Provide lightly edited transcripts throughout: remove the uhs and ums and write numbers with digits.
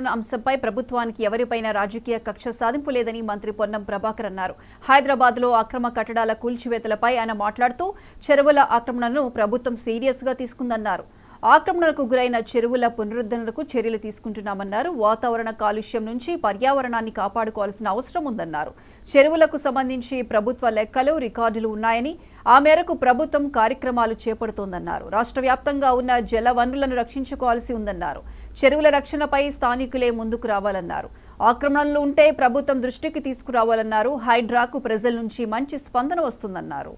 అంశంపై ప్రభుత్వానికి ఎవరిపైనా రాజకీయ కక్ష సాధింపు లేదని మంత్రి పొన్నం ప్రభాకర్ అన్నారు. హైదరాబాద్లో అక్రమ కట్టడాల కూల్చివేతలపై ఆయన మాట్లాడుతూ చెరువుల ఆక్రమణను ప్రభుత్వం సీరియస్ గా తీసుకుందన్నారు. ఆక్రమణలకు గురైన చెరువుల పునరుద్ధరణకు చర్యలు తీసుకుంటున్నామన్నారు. వాతావరణ కాలుష్యం నుంచి పర్యావరణాన్ని కాపాడుకోవాల్సిన అవసరం ఉందన్నారు. చెరువులకు సంబంధించి ప్రభుత్వ లెక్కలు రికార్డులు ఉన్నాయని ఆ మేరకు ప్రభుత్వం కార్యక్రమాలు చేపడుతోందన్నారు. రాష్ట్ర వ్యాప్తంగా ఉన్న జల వనరులను రక్షించుకోవాల్సి ఉందన్నారు. చెరువుల రక్షణపై స్థానికులే ముందుకు రావాలన్నారు. ఆక్రమణలు ఉంటే ప్రభుత్వం దృష్టికి తీసుకురావాలన్నారు. హైడ్రాకు ప్రజల నుంచి మంచి స్పందన వస్తుందన్నారు.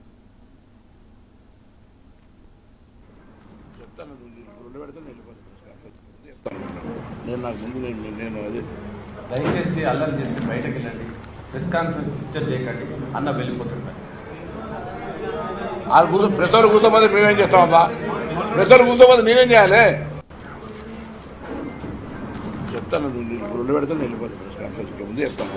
దయచేసి అల్లరి చేస్తే బయటకు వెళ్ళండి, ప్రెస్ కాన్ఫరెన్స్ డిస్టర్బ్ చేయకండి అన్న వెళ్ళిపోతుంటారు. వాళ్ళు ప్రెసర్ కూర్చోమని మేమేం చేస్తామబ్బా? ప్రెసర్ కూర్చోమని నేనేం చేయాలి? చెప్తాను, 2 పెడితే వెళ్ళిపోతుంది. ముందు చెప్తాను.